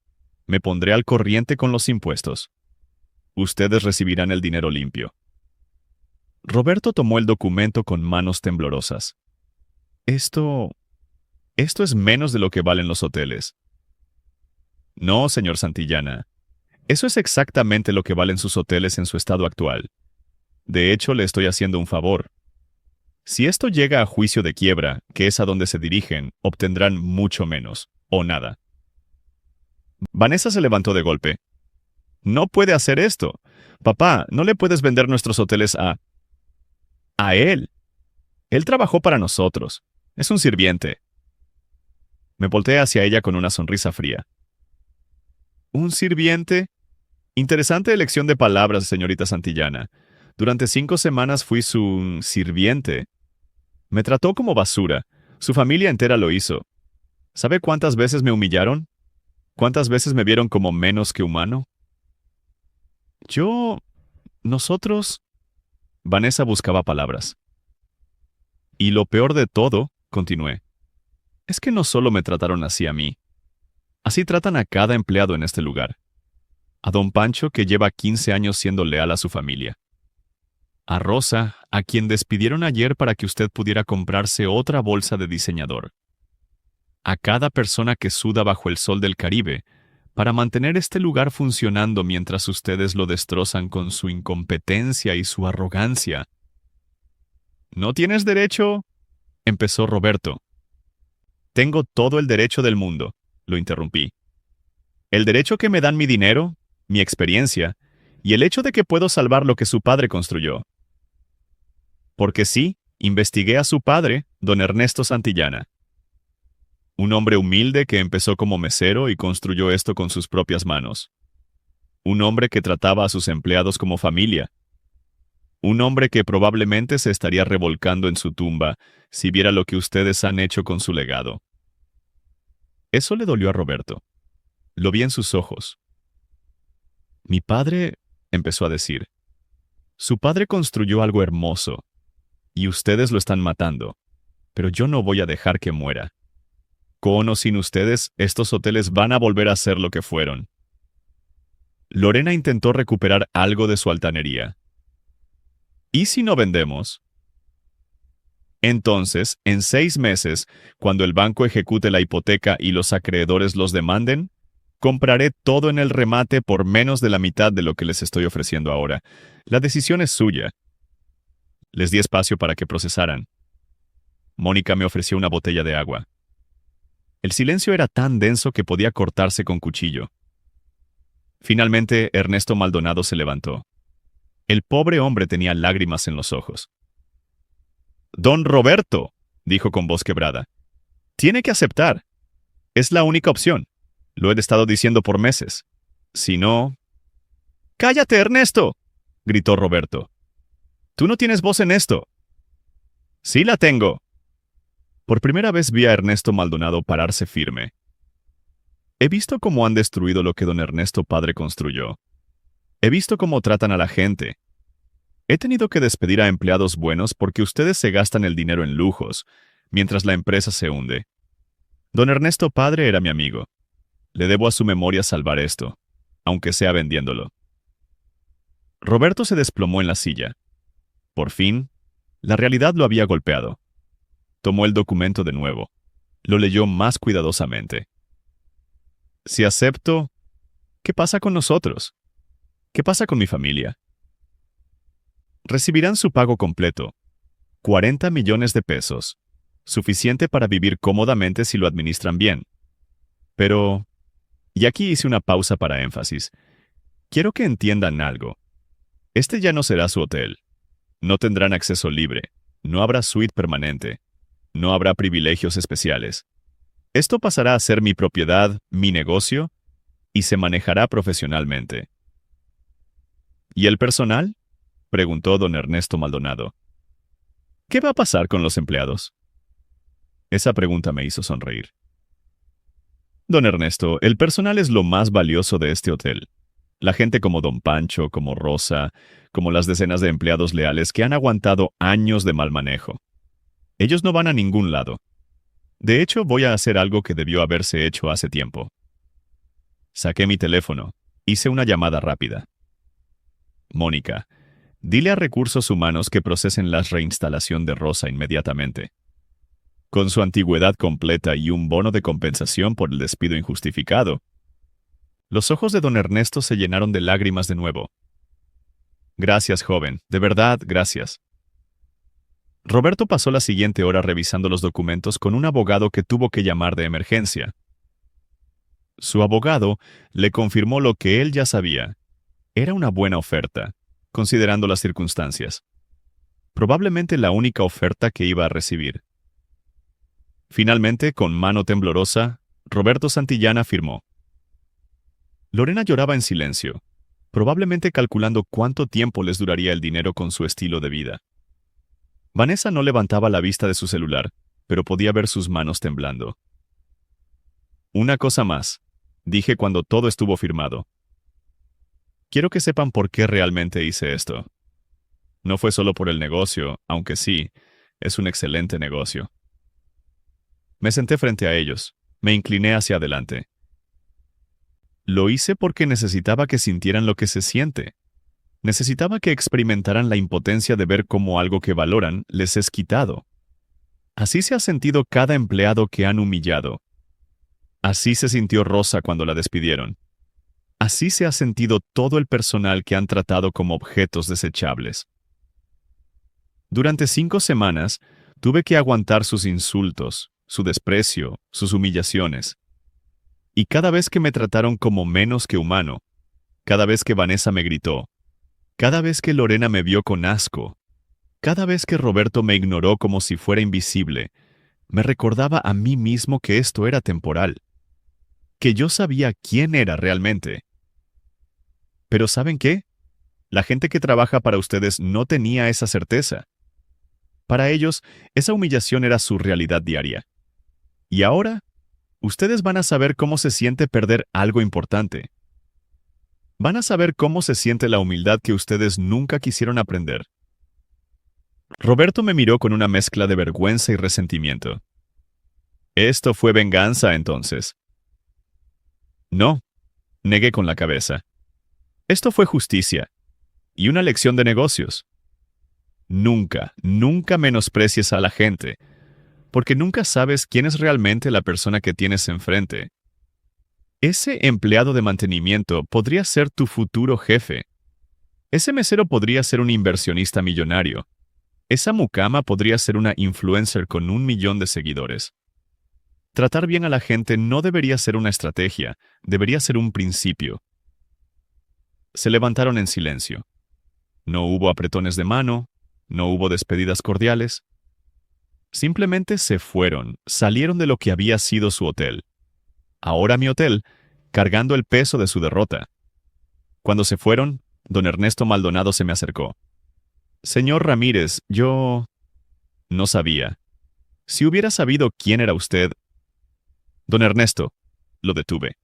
Me pondré al corriente con los impuestos. Ustedes recibirán el dinero limpio. Roberto tomó el documento con manos temblorosas. Esto es menos de lo que valen los hoteles. No, señor Santillana. Eso es exactamente lo que valen sus hoteles en su estado actual. De hecho, le estoy haciendo un favor. Si esto llega a juicio de quiebra, que es a donde se dirigen, obtendrán mucho menos, o nada. Vanessa se levantó de golpe. No puede hacer esto. Papá, no le puedes vender nuestros hoteles a él. Él trabajó para nosotros. Es un sirviente. Me volteé hacia ella con una sonrisa fría. ¿Un sirviente? Interesante elección de palabras, señorita Santillana. Durante 5 semanas fui su sirviente. Me trató como basura. Su familia entera lo hizo. ¿Sabe cuántas veces me humillaron? ¿Cuántas veces me vieron como menos que humano? Nosotros... Vanessa buscaba palabras. Y lo peor de todo, continué, es que no solo me trataron así a mí. Así tratan a cada empleado en este lugar. A don Pancho, que lleva 15 años siendo leal a su familia. A Rosa, a quien despidieron ayer para que usted pudiera comprarse otra bolsa de diseñador. A cada persona que suda bajo el sol del Caribe para mantener este lugar funcionando mientras ustedes lo destrozan con su incompetencia y su arrogancia. ¿No tienes derecho? Empezó Roberto. Tengo todo el derecho del mundo, lo interrumpí. El derecho que me dan mi dinero, mi experiencia, y el hecho de que puedo salvar lo que su padre construyó. Porque sí, investigué a su padre, don Ernesto Santillana. Un hombre humilde que empezó como mesero y construyó esto con sus propias manos. Un hombre que trataba a sus empleados como familia. Un hombre que probablemente se estaría revolcando en su tumba si viera lo que ustedes han hecho con su legado. Eso le dolió a Roberto. Lo vi en sus ojos. Mi padre, empezó a decir, su padre construyó algo hermoso, y ustedes lo están matando, pero yo no voy a dejar que muera. Con o sin ustedes, estos hoteles van a volver a ser lo que fueron. Lorena intentó recuperar algo de su altanería. ¿Y si no vendemos? Entonces, en 6 meses, cuando el banco ejecute la hipoteca y los acreedores los demanden, compraré todo en el remate por menos de la mitad de lo que les estoy ofreciendo ahora. La decisión es suya. Les di espacio para que procesaran. Mónica me ofreció una botella de agua. El silencio era tan denso que podía cortarse con cuchillo. Finalmente, Ernesto Maldonado se levantó. El pobre hombre tenía lágrimas en los ojos. «Don Roberto», dijo con voz quebrada, «tiene que aceptar. Es la única opción. Lo he estado diciendo por meses. Si no...» «¡Cállate, Ernesto!», gritó Roberto. «Tú no tienes voz en esto». «Sí la tengo». Por primera vez vi a Ernesto Maldonado pararse firme. He visto cómo han destruido lo que don Ernesto padre construyó. He visto cómo tratan a la gente. He tenido que despedir a empleados buenos porque ustedes se gastan el dinero en lujos, mientras la empresa se hunde. Don Ernesto padre era mi amigo. Le debo a su memoria salvar esto, aunque sea vendiéndolo. Roberto se desplomó en la silla. Por fin, la realidad lo había golpeado. Tomó el documento de nuevo. Lo leyó más cuidadosamente. Si acepto, ¿qué pasa con nosotros? ¿Qué pasa con mi familia? Recibirán su pago completo, $40 millones. Suficiente para vivir cómodamente si lo administran bien. Pero, y aquí hice una pausa para énfasis, quiero que entiendan algo. Este ya no será su hotel. No tendrán acceso libre. No habrá suite permanente. No habrá privilegios especiales. Esto pasará a ser mi propiedad, mi negocio, y se manejará profesionalmente. ¿Y el personal?, preguntó don Ernesto Maldonado. ¿Qué va a pasar con los empleados? Esa pregunta me hizo sonreír. Don Ernesto, el personal es lo más valioso de este hotel. La gente como don Pancho, como Rosa, como las decenas de empleados leales que han aguantado años de mal manejo. Ellos no van a ningún lado. De hecho, voy a hacer algo que debió haberse hecho hace tiempo. Saqué mi teléfono. Hice una llamada rápida. Mónica, dile a Recursos Humanos que procesen la reinstalación de Rosa inmediatamente. Con su antigüedad completa y un bono de compensación por el despido injustificado. Los ojos de don Ernesto se llenaron de lágrimas de nuevo. Gracias, joven. De verdad, gracias. Roberto pasó la siguiente hora revisando los documentos con un abogado que tuvo que llamar de emergencia. Su abogado le confirmó lo que él ya sabía. Era una buena oferta, considerando las circunstancias. Probablemente la única oferta que iba a recibir. Finalmente, con mano temblorosa, Roberto Santillana firmó. Lorena lloraba en silencio, probablemente calculando cuánto tiempo les duraría el dinero con su estilo de vida. Vanessa no levantaba la vista de su celular, pero podía ver sus manos temblando. Una cosa más, dije cuando todo estuvo firmado. Quiero que sepan por qué realmente hice esto. No fue solo por el negocio, aunque sí, es un excelente negocio. Me senté frente a ellos, me incliné hacia adelante. Lo hice porque necesitaba que sintieran lo que se siente. Necesitaba que experimentaran la impotencia de ver cómo algo que valoran les es quitado. Así se ha sentido cada empleado que han humillado. Así se sintió Rosa cuando la despidieron. Así se ha sentido todo el personal que han tratado como objetos desechables. Durante 5 semanas, tuve que aguantar sus insultos, su desprecio, sus humillaciones. Y cada vez que me trataron como menos que humano, cada vez que Vanessa me gritó, cada vez que Lorena me vio con asco, cada vez que Roberto me ignoró como si fuera invisible, me recordaba a mí mismo que esto era temporal, que yo sabía quién era realmente. Pero ¿saben qué? La gente que trabaja para ustedes no tenía esa certeza. Para ellos, esa humillación era su realidad diaria. Y ahora, ustedes van a saber cómo se siente perder algo importante. Van a saber cómo se siente la humildad que ustedes nunca quisieron aprender. Roberto me miró con una mezcla de vergüenza y resentimiento. ¿Esto fue venganza, entonces? No, negué con la cabeza. Esto fue justicia y una lección de negocios. Nunca, nunca menosprecies a la gente, porque nunca sabes quién es realmente la persona que tienes enfrente. Ese empleado de mantenimiento podría ser tu futuro jefe. Ese mesero podría ser un inversionista millonario. Esa mucama podría ser una influencer con 1 millón de seguidores. Tratar bien a la gente no debería ser una estrategia, debería ser un principio. Se levantaron en silencio. No hubo apretones de mano, no hubo despedidas cordiales. Simplemente se fueron, salieron de lo que había sido su hotel. Ahora mi hotel, cargando el peso de su derrota. Cuando se fueron, don Ernesto Maldonado se me acercó. Señor Ramírez, yo... No sabía. Si hubiera sabido quién era usted... Don Ernesto, lo detuve.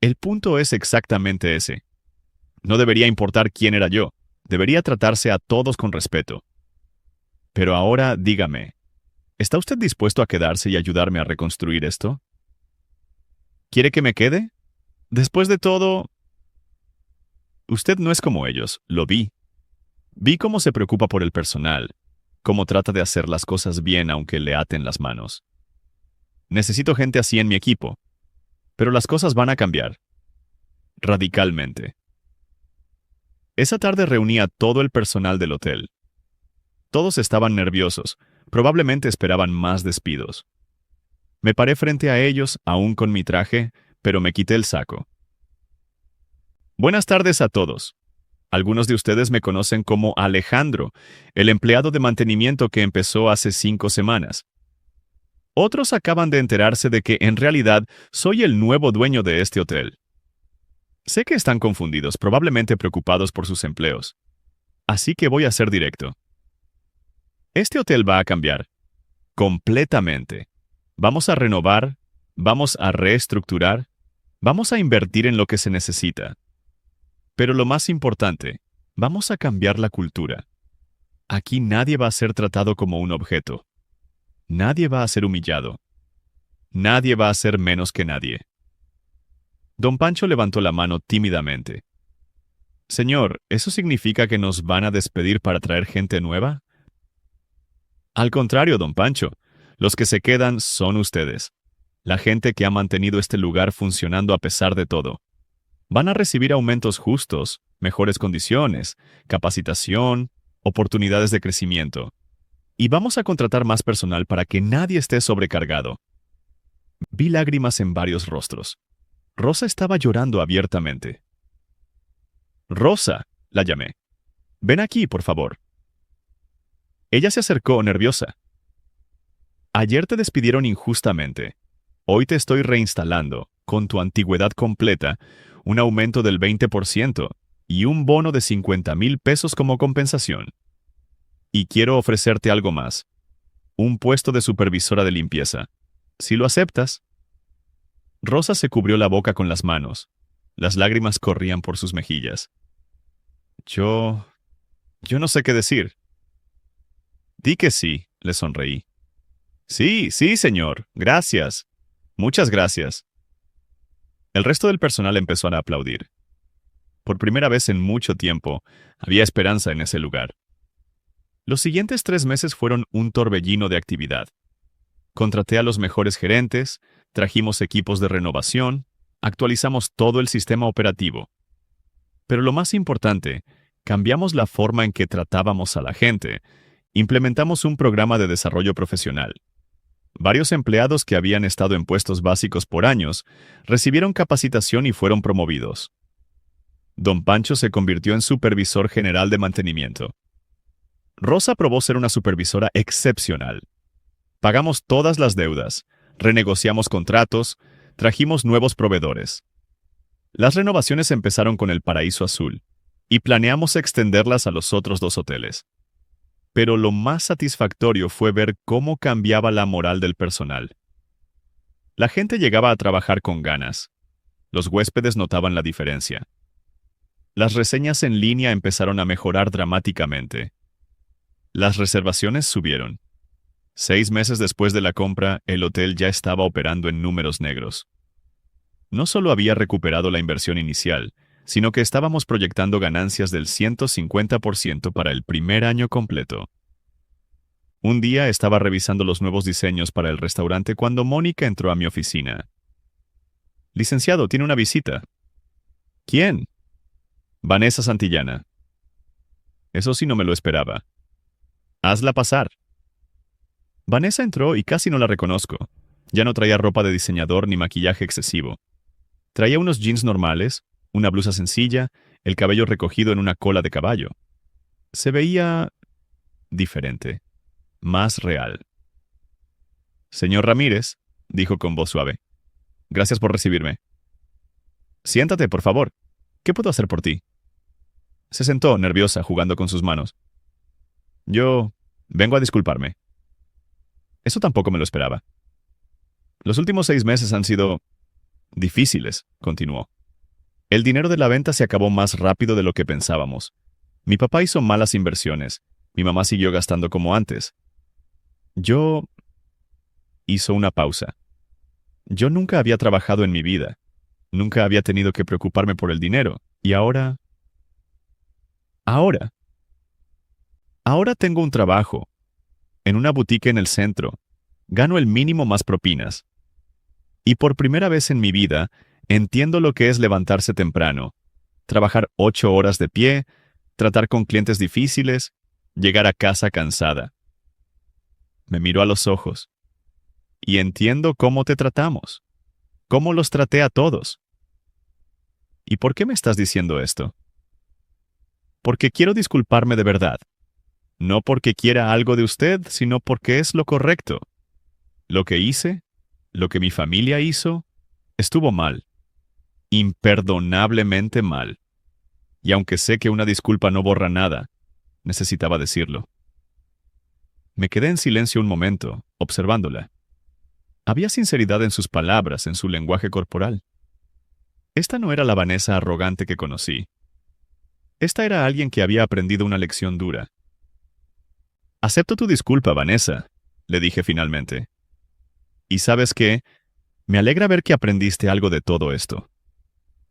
El punto es exactamente ese. No debería importar quién era yo. Debería tratarse a todos con respeto. Pero ahora dígame, ¿está usted dispuesto a quedarse y ayudarme a reconstruir esto? ¿Quiere que me quede? Después de todo... Usted no es como ellos, lo vi. Vi cómo se preocupa por el personal, cómo trata de hacer las cosas bien aunque le aten las manos. Necesito gente así en mi equipo, pero las cosas van a cambiar. Radicalmente. Esa tarde reuní a todo el personal del hotel. Todos estaban nerviosos. Probablemente esperaban más despidos. Me paré frente a ellos, aún con mi traje, pero me quité el saco. Buenas tardes a todos. Algunos de ustedes me conocen como Alejandro, el empleado de mantenimiento que empezó hace 5 semanas. Otros acaban de enterarse de que en realidad soy el nuevo dueño de este hotel. Sé que están confundidos, probablemente preocupados por sus empleos. Así que voy a ser directo. Este hotel va a cambiar. Completamente. Vamos a renovar, vamos a reestructurar, vamos a invertir en lo que se necesita. Pero lo más importante, vamos a cambiar la cultura. Aquí nadie va a ser tratado como un objeto. Nadie va a ser humillado. Nadie va a ser menos que nadie. Don Pancho levantó la mano tímidamente. Señor, ¿eso significa que nos van a despedir para traer gente nueva? Al contrario, don Pancho, los que se quedan son ustedes. La gente que ha mantenido este lugar funcionando a pesar de todo. Van a recibir aumentos justos, mejores condiciones, capacitación, oportunidades de crecimiento. Y vamos a contratar más personal para que nadie esté sobrecargado. Vi lágrimas en varios rostros. Rosa estaba llorando abiertamente. Rosa, la llamé. Ven aquí, por favor. Ella se acercó nerviosa. Ayer te despidieron injustamente. Hoy te estoy reinstalando, con tu antigüedad completa, un aumento del 20% y un bono de 50,000 pesos como compensación. Y quiero ofrecerte algo más. Un puesto de supervisora de limpieza. Si lo aceptas. Rosa se cubrió la boca con las manos. Las lágrimas corrían por sus mejillas. Yo no sé qué decir. Di que sí, le sonreí. Sí, señor. Gracias. Muchas gracias. El resto del personal empezó a aplaudir. Por primera vez en mucho tiempo, había esperanza en ese lugar. Los siguientes 3 meses fueron un torbellino de actividad. Contraté a los mejores gerentes, trajimos equipos de renovación, actualizamos todo el sistema operativo. Pero lo más importante, cambiamos la forma en que tratábamos a la gente. Implementamos un programa de desarrollo profesional. Varios empleados que habían estado en puestos básicos por años recibieron capacitación y fueron promovidos. Don Pancho se convirtió en supervisor general de mantenimiento. Rosa probó ser una supervisora excepcional. Pagamos todas las deudas, renegociamos contratos, trajimos nuevos proveedores. Las renovaciones empezaron con el Paraíso Azul y planeamos extenderlas a los otros 2 hoteles. Pero lo más satisfactorio fue ver cómo cambiaba la moral del personal. La gente llegaba a trabajar con ganas. Los huéspedes notaban la diferencia. Las reseñas en línea empezaron a mejorar dramáticamente. Las reservaciones subieron. 6 meses después de la compra, el hotel ya estaba operando en números negros. No solo había recuperado la inversión inicial, sino que estábamos proyectando ganancias del 150% para el primer año completo. Un día estaba revisando los nuevos diseños para el restaurante cuando Mónica entró a mi oficina. Licenciado, tiene una visita. ¿Quién? Vanessa Santillana. Eso sí no me lo esperaba. Hazla pasar. Vanessa entró y casi no la reconozco. Ya no traía ropa de diseñador ni maquillaje excesivo. Traía unos jeans normales, una blusa sencilla, el cabello recogido en una cola de caballo. Se veía diferente, más real. Señor Ramírez, dijo con voz suave. Gracias por recibirme. Siéntate, por favor. ¿Qué puedo hacer por ti? Se sentó, nerviosa, jugando con sus manos. Yo vengo a disculparme. Eso tampoco me lo esperaba. Los últimos 6 meses han sido difíciles, continuó. El dinero de la venta se acabó más rápido de lo que pensábamos. Mi papá hizo malas inversiones. Mi mamá siguió gastando como antes. Hizo una pausa. Yo nunca había trabajado en mi vida. Nunca había tenido que preocuparme por el dinero. Y ahora tengo un trabajo. En una boutique en el centro. Gano el mínimo más propinas. Y por primera vez en mi vida, entiendo lo que es levantarse temprano, trabajar 8 horas de pie, tratar con clientes difíciles llegar a casa cansada. Me miró a los ojos. Y entiendo cómo te tratamos, cómo los traté a todos. ¿Y por qué me estás diciendo esto? Porque quiero disculparme de verdad. No porque quiera algo de usted, sino porque es lo correcto. Lo que hice, lo que mi familia hizo, estuvo mal. Imperdonablemente mal. Y aunque sé que una disculpa no borra nada, necesitaba decirlo. Me quedé en silencio un momento, observándola. Había sinceridad en sus palabras, en su lenguaje corporal. Esta no era la Vanessa arrogante que conocí. Esta era alguien que había aprendido una lección dura. Acepto tu disculpa, Vanessa, le dije finalmente. Y ¿sabes qué? Me alegra ver que aprendiste algo de todo esto.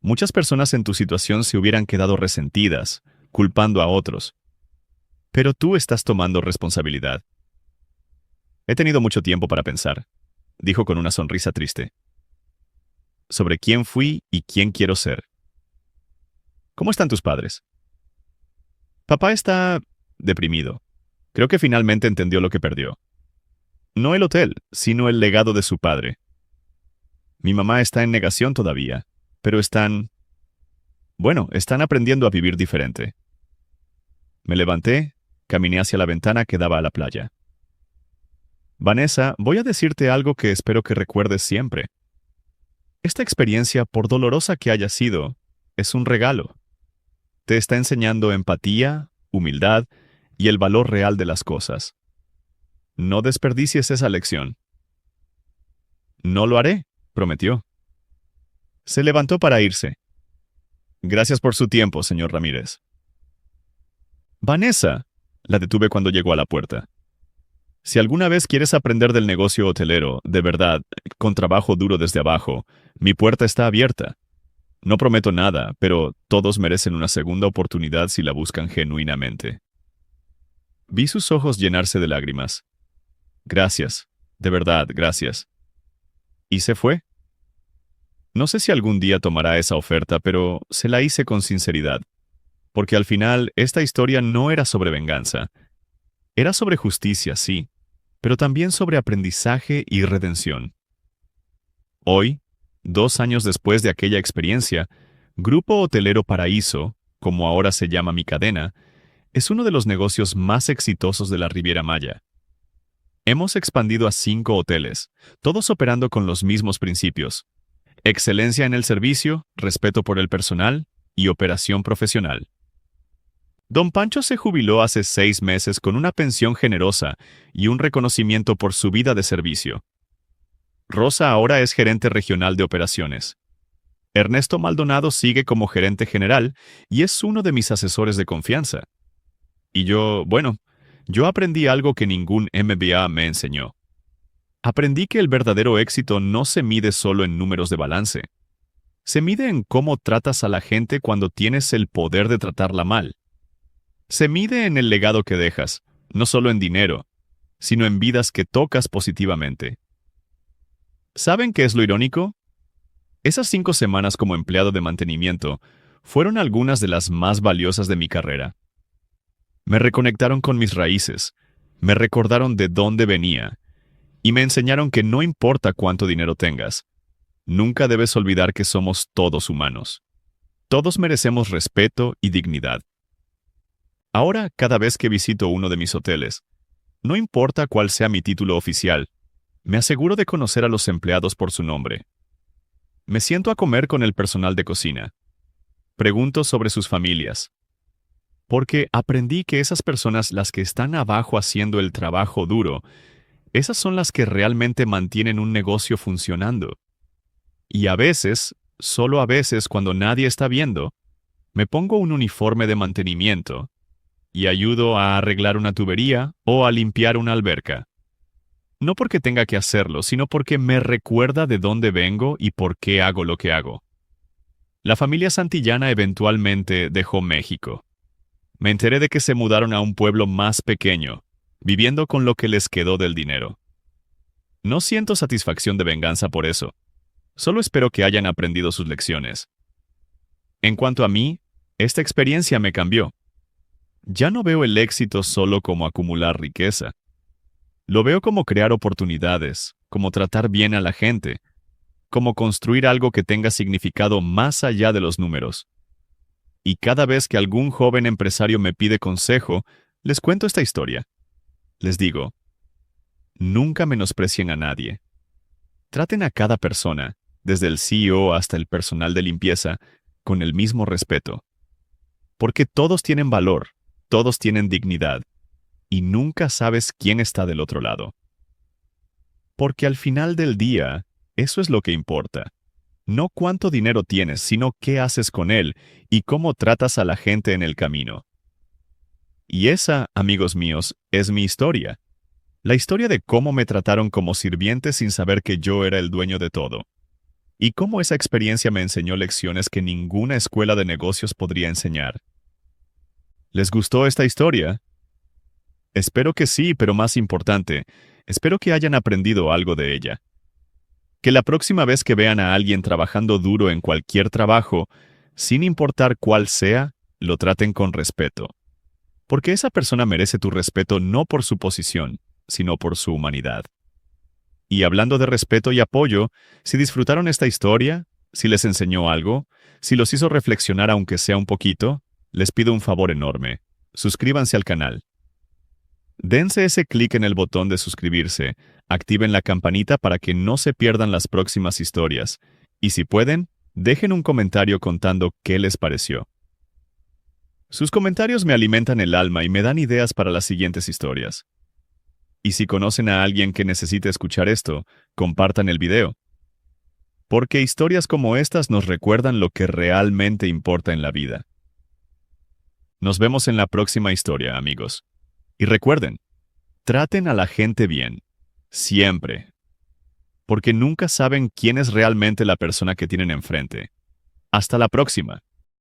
Muchas personas en tu situación se hubieran quedado resentidas, culpando a otros. Pero tú estás tomando responsabilidad. He tenido mucho tiempo para pensar, dijo con una sonrisa triste, sobre quién fui y quién quiero ser. ¿Cómo están tus padres? Papá está deprimido. Creo que finalmente entendió lo que perdió. No el hotel, sino el legado de su padre. Mi mamá está en negación todavía, pero están aprendiendo a vivir diferente. Me levanté, caminé hacia la ventana que daba a la playa. Vanessa, voy a decirte algo que espero que recuerdes siempre. Esta experiencia, por dolorosa que haya sido, es un regalo. Te está enseñando empatía, humildad y el valor real de las cosas. No desperdicies esa lección. No lo haré, prometió. Se levantó para irse. Gracias por su tiempo, señor Ramírez. Vanessa, la detuve cuando llegó a la puerta. Si alguna vez quieres aprender del negocio hotelero, de verdad, con trabajo duro desde abajo, mi puerta está abierta. No prometo nada, pero todos merecen una segunda oportunidad si la buscan genuinamente. Vi sus ojos llenarse de lágrimas. Gracias, de verdad, gracias. ¿Y se fue? No sé si algún día tomará esa oferta, pero se la hice con sinceridad. Porque al final, esta historia no era sobre venganza. Era sobre justicia, sí, pero también sobre aprendizaje y redención. Hoy, 2 años después de aquella experiencia, Grupo Hotelero Paraíso, como ahora se llama mi cadena, es uno de los negocios más exitosos de la Riviera Maya. Hemos expandido a 5 hoteles, todos operando con los mismos principios: excelencia en el servicio, respeto por el personal y operación profesional. Don Pancho se jubiló hace 6 meses con una pensión generosa y un reconocimiento por su vida de servicio. Rosa ahora es gerente regional de operaciones. Ernesto Maldonado sigue como gerente general y es uno de mis asesores de confianza. Y yo aprendí algo que ningún MBA me enseñó. Aprendí que el verdadero éxito no se mide solo en números de balance. Se mide en cómo tratas a la gente cuando tienes el poder de tratarla mal. Se mide en el legado que dejas, no solo en dinero, sino en vidas que tocas positivamente. ¿Saben qué es lo irónico? Esas 5 semanas como empleado de mantenimiento fueron algunas de las más valiosas de mi carrera. Me reconectaron con mis raíces, me recordaron de dónde venía, y me enseñaron que no importa cuánto dinero tengas, nunca debes olvidar que somos todos humanos. Todos merecemos respeto y dignidad. Ahora, cada vez que visito uno de mis hoteles, no importa cuál sea mi título oficial, me aseguro de conocer a los empleados por su nombre. Me siento a comer con el personal de cocina. Pregunto sobre sus familias. Porque aprendí que esas personas, las que están abajo haciendo el trabajo duro, esas son las que realmente mantienen un negocio funcionando. Y a veces, solo a veces cuando nadie está viendo, me pongo un uniforme de mantenimiento y ayudo a arreglar una tubería o a limpiar una alberca. No porque tenga que hacerlo, sino porque me recuerda de dónde vengo y por qué hago lo que hago. La familia Santillana eventualmente dejó México. Me enteré de que se mudaron a un pueblo más pequeño, viviendo con lo que les quedó del dinero. No siento satisfacción de venganza por eso. Solo espero que hayan aprendido sus lecciones. En cuanto a mí, esta experiencia me cambió. Ya no veo el éxito solo como acumular riqueza. Lo veo como crear oportunidades, como tratar bien a la gente, como construir algo que tenga significado más allá de los números. Y cada vez que algún joven empresario me pide consejo, les cuento esta historia. Les digo, nunca menosprecien a nadie. Traten a cada persona, desde el CEO hasta el personal de limpieza, con el mismo respeto. Porque todos tienen valor, todos tienen dignidad, y nunca sabes quién está del otro lado. Porque al final del día, eso es lo que importa. No cuánto dinero tienes, sino qué haces con él y cómo tratas a la gente en el camino. Y esa, amigos míos, es mi historia. La historia de cómo me trataron como sirviente sin saber que yo era el dueño de todo. Y cómo esa experiencia me enseñó lecciones que ninguna escuela de negocios podría enseñar. ¿Les gustó esta historia? Espero que sí, pero más importante, espero que hayan aprendido algo de ella. Que la próxima vez que vean a alguien trabajando duro en cualquier trabajo, sin importar cuál sea, lo traten con respeto. Porque esa persona merece tu respeto no por su posición, sino por su humanidad. Y hablando de respeto y apoyo, si disfrutaron esta historia, si les enseñó algo, si los hizo reflexionar aunque sea un poquito, les pido un favor enorme. Suscríbanse al canal. Dense ese clic en el botón de suscribirse, activen la campanita para que no se pierdan las próximas historias, y si pueden, dejen un comentario contando qué les pareció. Sus comentarios me alimentan el alma y me dan ideas para las siguientes historias. Y si conocen a alguien que necesite escuchar esto, compartan el video. Porque historias como estas nos recuerdan lo que realmente importa en la vida. Nos vemos en la próxima historia, amigos. Y recuerden, traten a la gente bien, siempre, porque nunca saben quién es realmente la persona que tienen enfrente. Hasta la próxima.